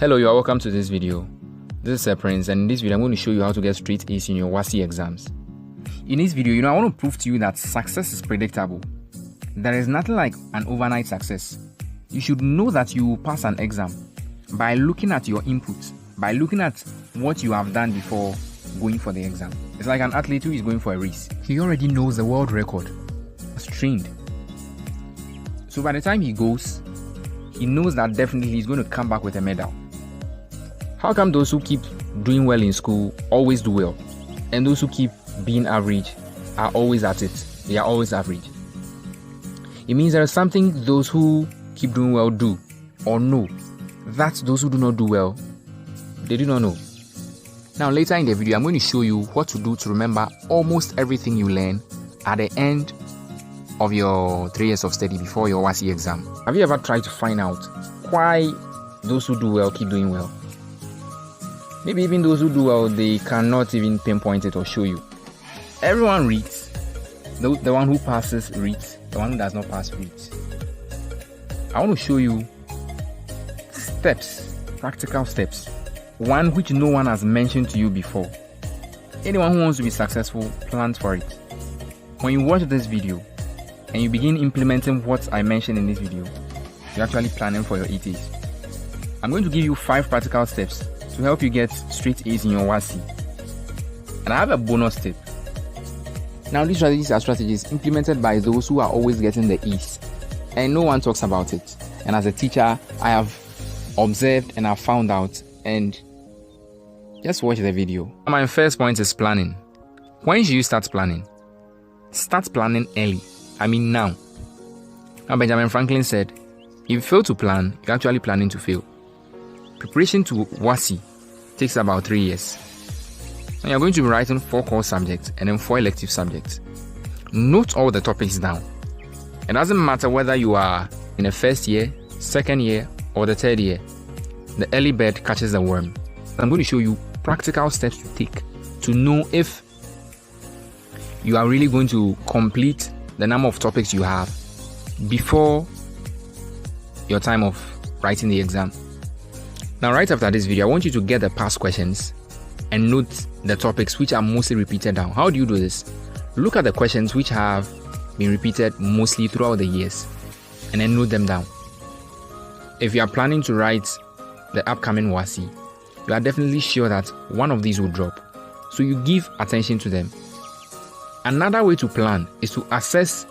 Hello, you are welcome to this video. This is Prince, and in this video I'm going to show you how to get straight A's in your Wassce exams. In this video, I want to prove to you that success is predictable. There is nothing like an overnight success. You should know that you will pass an exam by looking at your input, by looking at what you have done before going for the exam. It's like an athlete who is going for a race. He already knows the world record. He's trained. So by the time he goes, he knows that definitely he's going to come back with a medal. How come those who keep doing well in school always do well, and those who keep being average are always at it? They are always average. It means there is something those who keep doing well do or know that those who do not do well, they do not know. Now later in the video, I'm going to show you what to do to remember almost everything you learn at the end of your 3 years of study before your Wassce exam. Have you ever tried to find out why those who do well keep doing well? Maybe even those who do well, they cannot even pinpoint it or show you. Everyone reads. The one who passes reads. The one who does not pass reads. I want to show you steps, practical steps. One which no one has mentioned to you before. Anyone who wants to be successful, plans for it. When you watch this video and you begin implementing what I mentioned in this video, you're actually planning for your 8A's. I'm going to give you 5 practical steps to help you get straight A's in your Wassce. And I have a bonus tip. Now these strategies are strategies implemented by those who are always getting the A's, and no one talks about it. And as a teacher, I have observed and I've found out, and just watch the video. My first point is planning. When should you start planning? Start planning early. I mean now. Now Benjamin Franklin said, if you fail to plan, you're actually planning to fail. Preparation to Wassce takes about 3 years. And you're going to be writing 4 core subjects and then 4 elective subjects. Note all the topics down. It doesn't matter whether you are in the first year, second year, or the third year. The early bird catches the worm. I'm going to show you practical steps to take to know if you are really going to complete the number of topics you have before your time of writing the exam. Now, right after this video, I want you to get the past questions and note the topics which are mostly repeated down. How do you do this? Look at the questions which have been repeated mostly throughout the years and then note them down. If you are planning to write the upcoming Wassce, you are definitely sure that one of these will drop, so you give attention to them. Another way to plan is to assess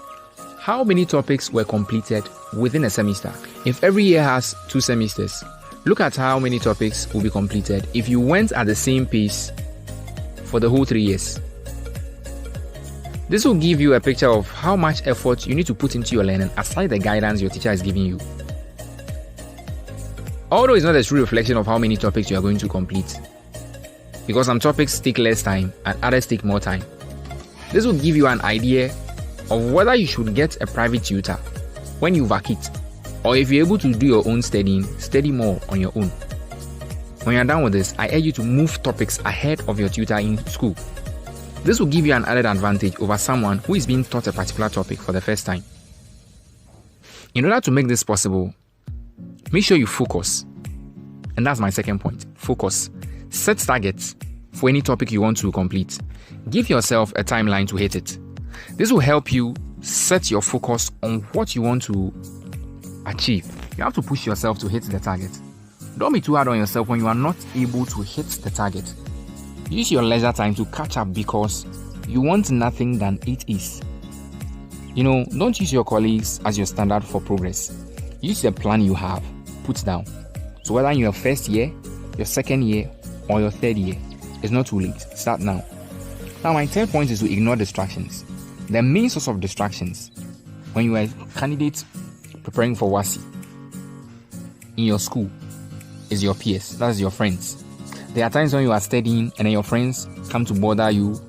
how many topics were completed within a semester. If every year has 2 semesters, look at how many topics will be completed if you went at the same pace for the whole 3 years. This will give you a picture of how much effort you need to put into your learning aside the guidance your teacher is giving you. Although it's not a true reflection of how many topics you are going to complete, because some topics take less time and others take more time. This will give you an idea of whether you should get a private tutor when you vacate, or if you're able to do your own studying, study more on your own. When you're done with this, I urge you to move topics ahead of your tutor in school. This will give you an added advantage over someone who is being taught a particular topic for the first time. In order to make this possible, make sure you focus. And that's my second point. Focus. Set targets for any topic you want to complete. Give yourself a timeline to hit it. This will help you set your focus on what you want to achieve. You have to push yourself to hit the target. Don't be too hard on yourself when you are not able to hit the target. Use your leisure time to catch up because you want nothing than 8A's. Don't use your colleagues as your standard for progress. Use the plan you have put down. So whether in your first year, your second year, or your third year, it's not too late. Start now. Now my third point is to ignore distractions. The main source of distractions when you are a candidate preparing for Wassce in your school is your peers, that's your friends. There are times when you are studying and then your friends come to bother you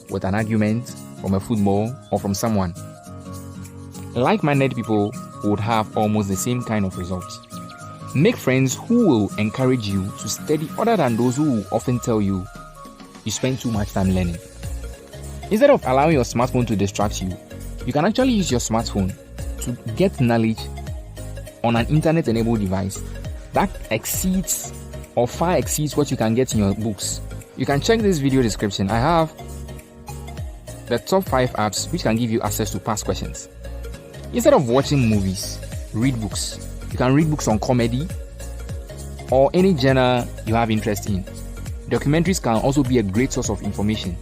with an argument from a football or from someone. Like-minded people would have almost the same kind of results. Make friends who will encourage you to study other than those who will often tell you spend too much time learning. Instead of allowing your smartphone to distract you, you can actually use your smartphone to get knowledge on an internet-enabled device that exceeds or far exceeds what you can get in your books, you can check this video description. I have the top 5 apps which can give you access to past questions. Instead of watching movies, read books. You can read books on comedy or any genre you have interest in. Documentaries can also be a great source of information.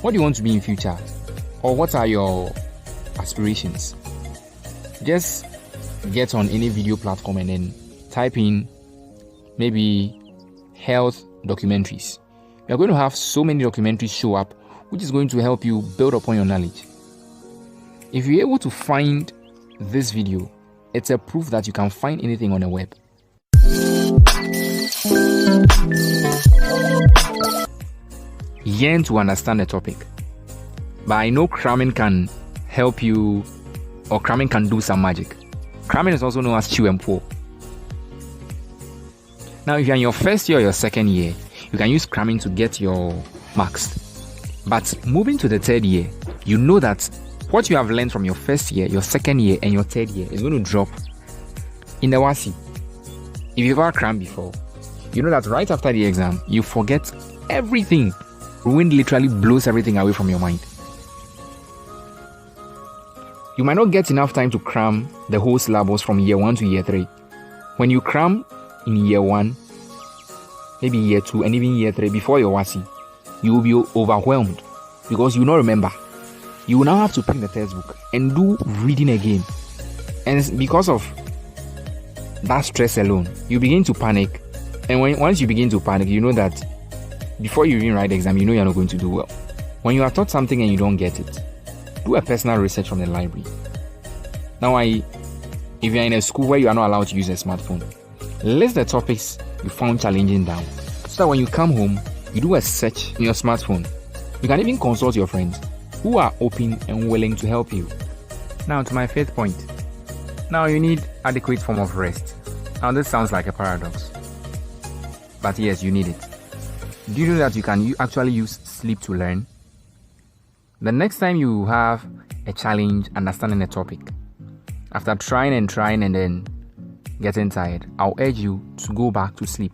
What do you want to be in future? Or what are your aspirations? Just get on any video platform and then type in maybe health documentaries. You're going to have so many documentaries show up, which is going to help you build upon your knowledge. If you're able to find this video, it's a proof that you can find anything on the web. Yearn to understand the topic. But I know cramming can help you, or cramming can do some magic. Cramming is also known as chew and pour. Now, if you're in your first year or your second year, you can use cramming to get your marks. But moving to the third year, you know that what you have learned from your first year, your second year, and your third year is going to drop in the Wassce. If you've ever crammed before, you know that right after the exam, you forget everything. Wind literally blows everything away from your mind. You might not get enough time to cram the whole syllabus from year 1 to year 3. When you cram in year 1, maybe year 2, and even year 3 before your Wassce, you will be overwhelmed because you will not remember. You will now have to pick the textbook and do reading again. And because of that stress alone, you begin to panic. And once you begin to panic, you know that before you even write the exam, you know you're not going to do well. When you are taught something and you don't get it, do a personal research from the library. Now, if you're in a school where you are not allowed to use a smartphone, list the topics you found challenging down, so that when you come home, you do a search in your smartphone. You can even consult your friends who are open and willing to help you. Now to my 5th point. Now you need adequate form of rest. Now this sounds like a paradox, but yes, you need it. Do you know that you can actually use sleep to learn? The next time you have a challenge understanding a topic, after trying and then getting tired, I'll urge you to go back to sleep.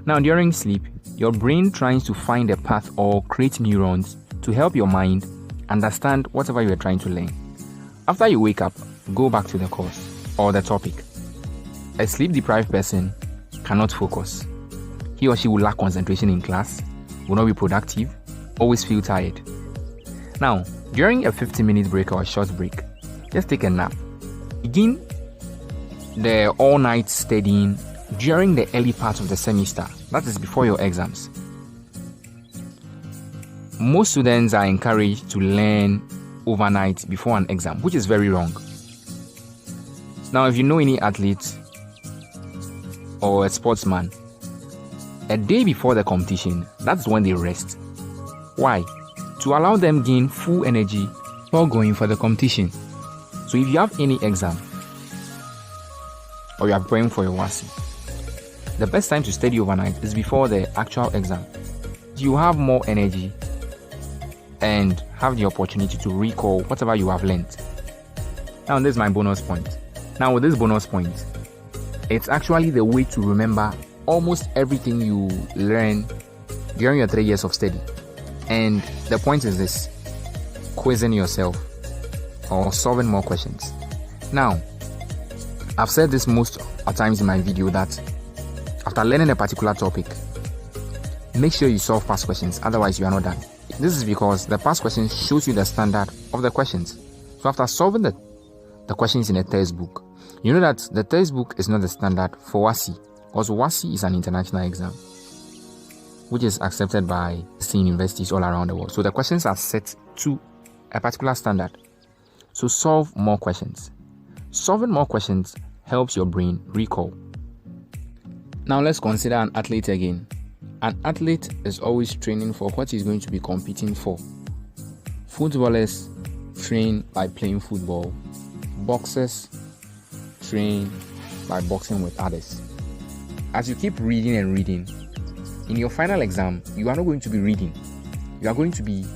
Now during sleep, your brain tries to find a path or create neurons to help your mind understand whatever you are trying to learn. After you wake up, go back to the course or the topic. A sleep-deprived person cannot focus. He or she will lack concentration in class, will not be productive, always feel tired. Now, during a 15-minute break or a short break, just take a nap. Begin the all-night studying during the early part of the semester, that is before your exams. Most students are encouraged to learn overnight before an exam, which is very wrong. Now, if you know any athlete or a sportsman, a day before the competition, that's when they rest. Why? To allow them gain full energy before going for the competition. So if you have any exam or you are preparing for your Wassce, the best time to study overnight is before the actual exam. You have more energy and have the opportunity to recall whatever you have learned. Now this is my bonus point. Now with this bonus point, it's actually the way to remember almost everything you learn during your 3 years of study. And the point is this: quizzing yourself or solving more questions. Now, I've said this most of times in my video that after learning a particular topic, make sure you solve past questions, otherwise you are not done. This is because the past questions shows you the standard of the questions. So after solving the questions in a textbook, you know that the textbook is not the standard for Wassce, because Wassce is an international exam which is accepted by universities all around the world. So the questions are set to a particular standard. So solve more questions. Solving more questions helps your brain recall. Now let's consider an athlete again. An athlete is always training for what he's going to be competing for. Footballers train by playing football. Boxers train by boxing with others. As you keep reading and reading, in your final exam, you are not going to be reading. You are going to be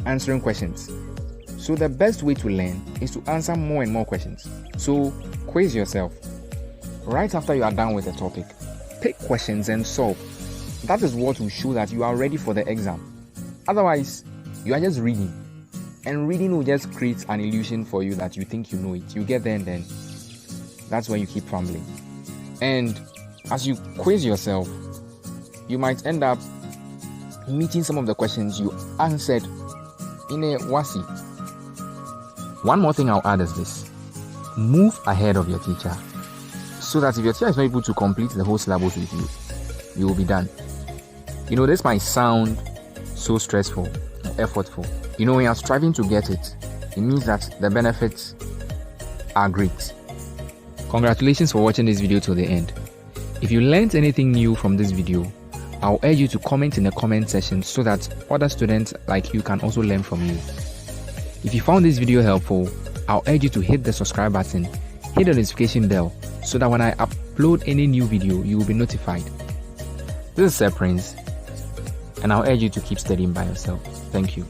answering questions. So the best way to learn is to answer more and more questions. So quiz yourself. Right after you are done with the topic, pick questions and solve. That is what will show that you are ready for the exam. Otherwise, you are just reading. And reading will just create an illusion for you that you think you know it. You get there and then that's when you keep fumbling. And as you quiz yourself, you might end up meeting some of the questions you answered in a Wassce. One more thing I'll add is this. Move ahead of your teacher, so that if your teacher is not able to complete the whole syllabus with you, you will be done. This might sound so stressful, effortful. When you're striving to get it, it means that the benefits are great. Congratulations for watching this video till the end. If you learned anything new from this video, I'll urge you to comment in the comment section so that other students like you can also learn from you. If you found this video helpful, I'll urge you to hit the subscribe button, hit the notification bell so that when I upload any new video, you will be notified. This is Sir Prince, and I'll urge you to keep studying by yourself. Thank you.